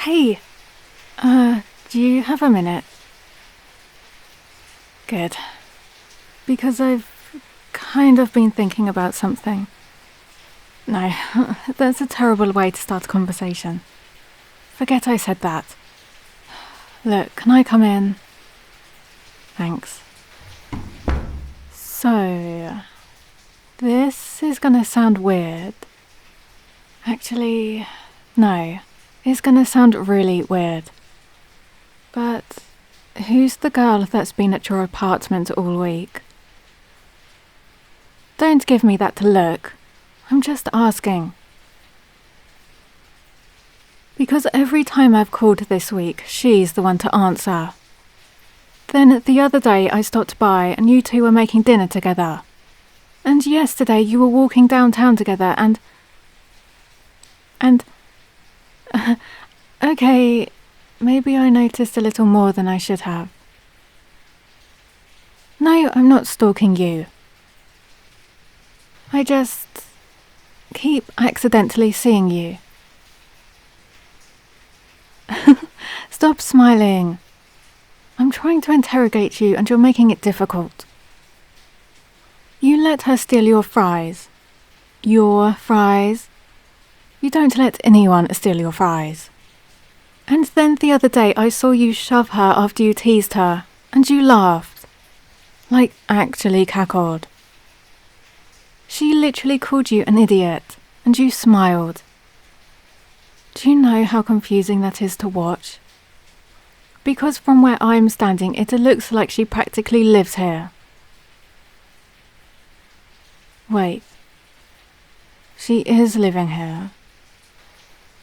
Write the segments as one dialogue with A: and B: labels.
A: Hey, do you have a minute? Good. Because I've kind of been thinking about something. No, that's a terrible way to start a conversation. Forget I said that. Look, can I come in? Thanks. So, this is gonna sound weird. Actually, no. It's gonna sound really weird. But who's the girl that's been at your apartment all week? Don't give me that to look. I'm just asking. Because every time I've called this week, she's the one to answer. Then the other day I stopped by and you two were making dinner together. And yesterday you were walking downtown together and... Okay, maybe I noticed a little more than I should have. No, I'm not stalking you. I just keep accidentally seeing you. Stop smiling. I'm trying to interrogate you and you're making it difficult. You let her steal your fries. Your fries? You don't let anyone steal your fries. And then the other day I saw you shove her after you teased her, and you laughed. Like, actually cackled. She literally called you an idiot, and you smiled. Do you know how confusing that is to watch? Because from where I'm standing, it looks like she practically lives here. Wait. She is living here.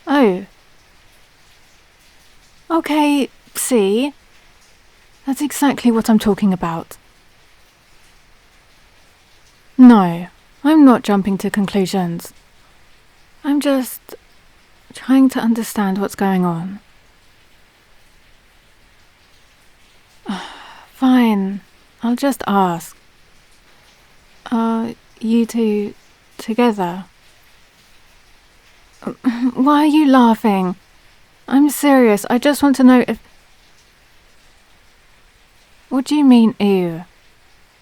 A: Oh. Okay, see? That's exactly what I'm talking about. No, I'm not jumping to conclusions. I'm just trying to understand what's going on. Fine, I'll just ask. Are you two together? Why are you laughing? I'm serious, I just want to know if... What do you mean, ew?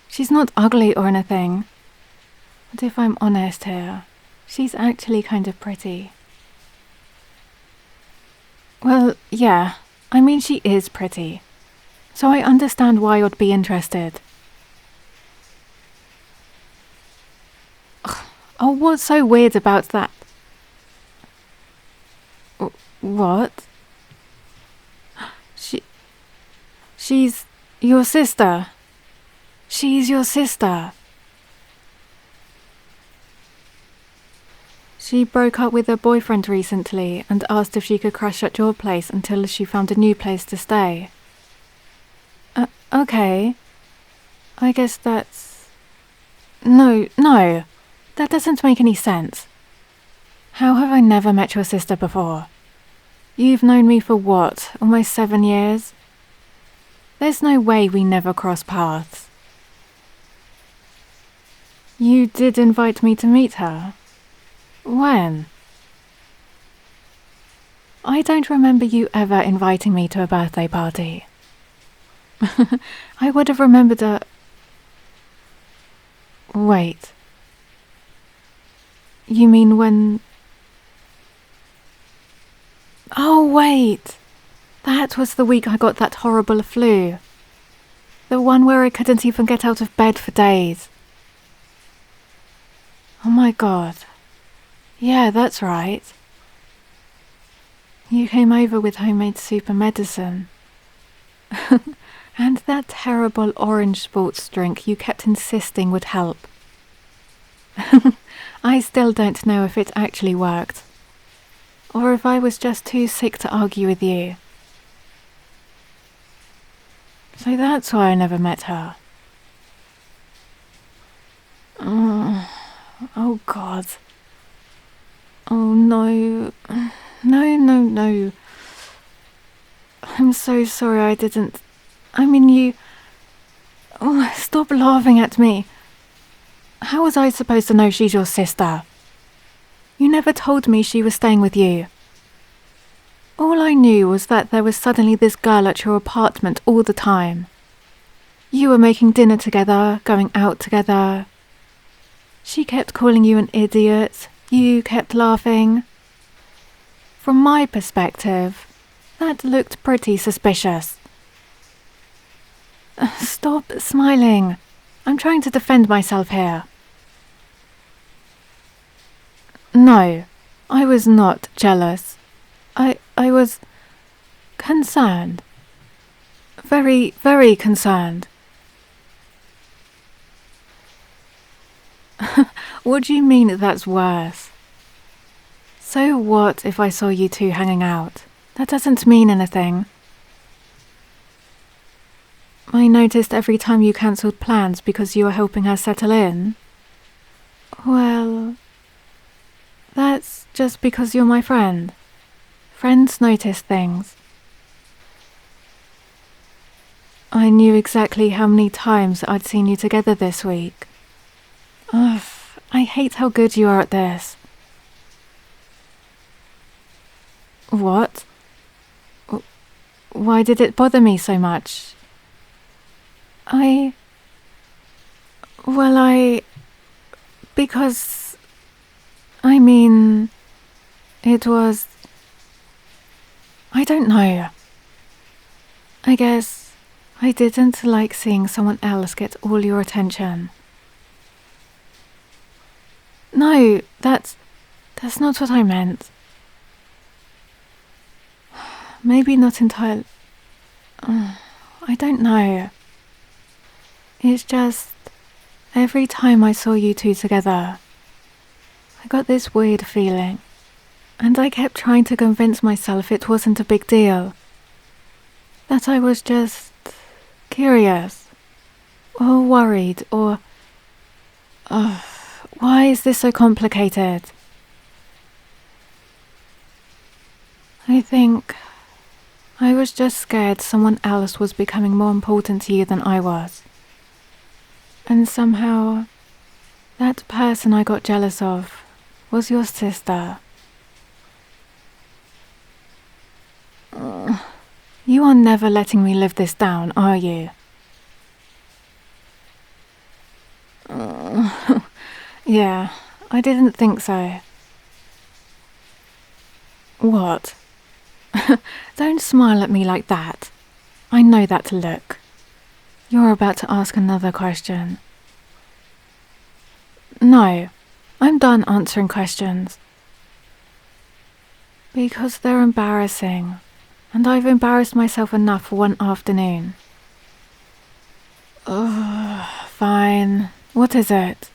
A: She's not ugly or anything. But if I'm honest here, she's actually kind of pretty. Well, yeah, I mean she is pretty. So I understand why you'd be interested. Oh, what's so weird about that? What? She's your sister. She's your sister. She broke up with her boyfriend recently and asked if she could crash at your place until she found a new place to stay. Okay. I guess that's... No, that doesn't make any sense. How have I never met your sister before? You've known me for what, almost 7 years? There's no way we never cross paths. You did invite me to meet her? When? I don't remember you ever inviting me to a birthday party. I would have remembered a... Wait. You mean when... Oh, wait! That was the week I got that horrible flu. The one where I couldn't even get out of bed for days. Oh my god. Yeah, that's right. You came over with homemade soup and medicine. And that terrible orange sports drink you kept insisting would help. I still don't know if it actually worked. Or if I was just too sick to argue with you. So that's why I never met her. Oh God. Oh no. No. I'm so sorry I didn't... I mean you... Oh, stop laughing at me. How was I supposed to know she's your sister? You never told me she was staying with you. All I knew was that there was suddenly this girl at your apartment all the time. You were making dinner together, going out together. She kept calling you an idiot. You kept laughing. From my perspective, that looked pretty suspicious. Stop smiling. I'm trying to defend myself here. No, I was not jealous. I was concerned. Very, very concerned. What do you mean that's worse? So what if I saw you two hanging out? That doesn't mean anything. I noticed every time you cancelled plans because you were helping her settle in. Well, that's just because you're my friend. Friends notice things. I knew exactly how many times I'd seen you together this week. Ugh, I hate how good you are at this. What? Why did it bother me so much? Because, it was, I don't know. I guess I didn't like seeing someone else get all your attention. No, that's not what I meant. Maybe not entirely. I don't know. It's just, every time I saw you two together, I got this weird feeling, and I kept trying to convince myself it wasn't a big deal. That I was just curious, or worried, or... why is this so complicated? I think I was just scared someone else was becoming more important to you than I was. And somehow, that person I got jealous of was your sister. You are never letting me live this down, are you? Yeah, I didn't think so. What? Don't smile at me like that. I know that look. You're about to ask another question. No, I'm done answering questions. Because they're embarrassing, and I've embarrassed myself enough for one afternoon. Fine. What is it?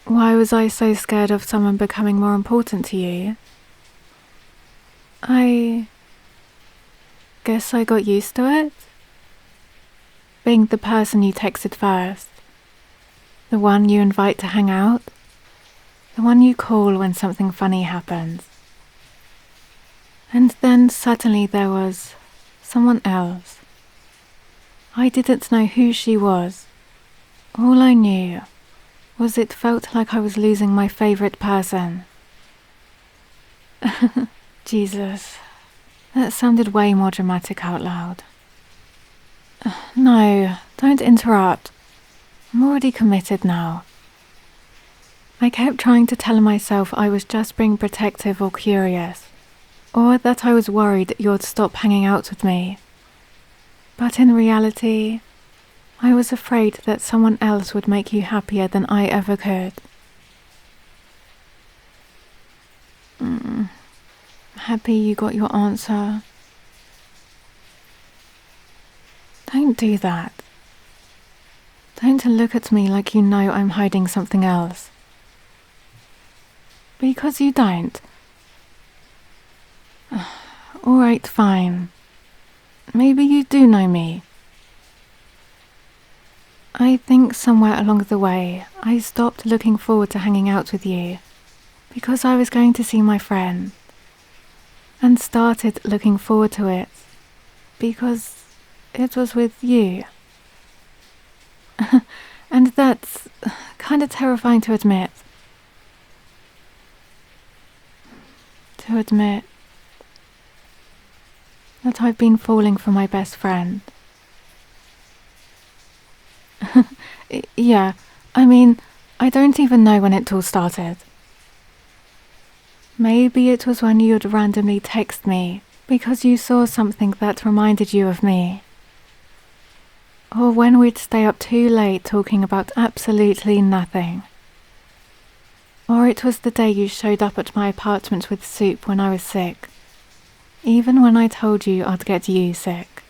A: Why was I so scared of someone becoming more important to you? I guess I got used to it. Being the person you texted first. The one you invite to hang out. The one you call when something funny happens. And then suddenly there was someone else. I didn't know who she was. All I knew was it felt like I was losing my favorite person. Jesus, that sounded way more dramatic out loud. No, don't interrupt. I'm already committed now. I kept trying to tell myself I was just being protective or curious, or that I was worried you'd stop hanging out with me. But in reality, I was afraid that someone else would make you happier than I ever could. Happy you got your answer. Don't do that. Don't look at me like you know I'm hiding something else. Because you don't. Alright, fine. Maybe you do know me. I think somewhere along the way, I stopped looking forward to hanging out with you because I was going to see my friend, and started looking forward to it because it was with you. And that's kind of terrifying to admit. to admit that I've been falling for my best friend. Yeah, I mean, I don't even know when it all started. Maybe it was when you'd randomly text me because you saw something that reminded you of me. Or when we'd stay up too late talking about absolutely nothing. Or it was the day you showed up at my apartment with soup when I was sick, even when I told you I'd get you sick.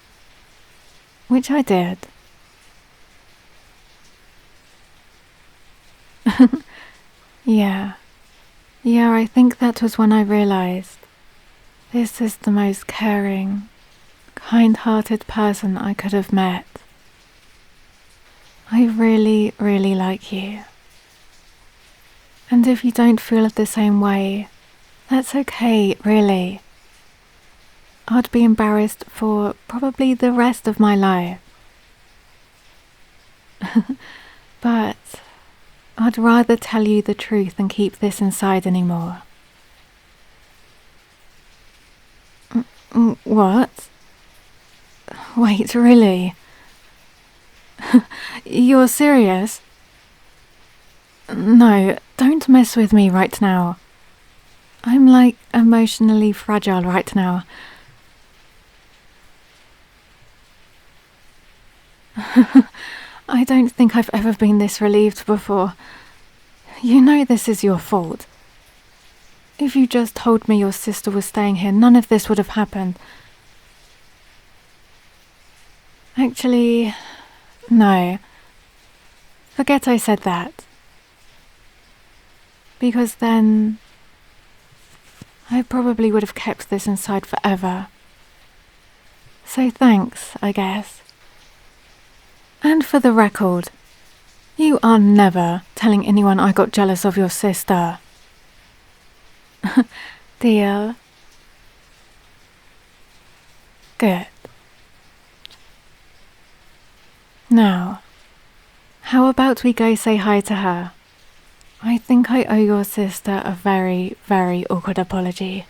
A: Which I did. Yeah, I think that was when I realized this is the most caring, kind-hearted person I could have met. I really, really like you. And if you don't feel the same way, that's okay, really. I'd be embarrassed for probably the rest of my life. But I'd rather tell you the truth than keep this inside anymore. What? Wait, really? You're serious? No, don't mess with me right now. I'm like emotionally fragile right now. I don't think I've ever been this relieved before. You know this is your fault. If you just told me your sister was staying here, none of this would have happened. Actually, no. Forget I said that. Because then I probably would have kept this inside forever. So thanks, I guess. And for the record, you are never telling anyone I got jealous of your sister. Deal? Good. Now, how about we go say hi to her? I think I owe your sister a very, very awkward apology.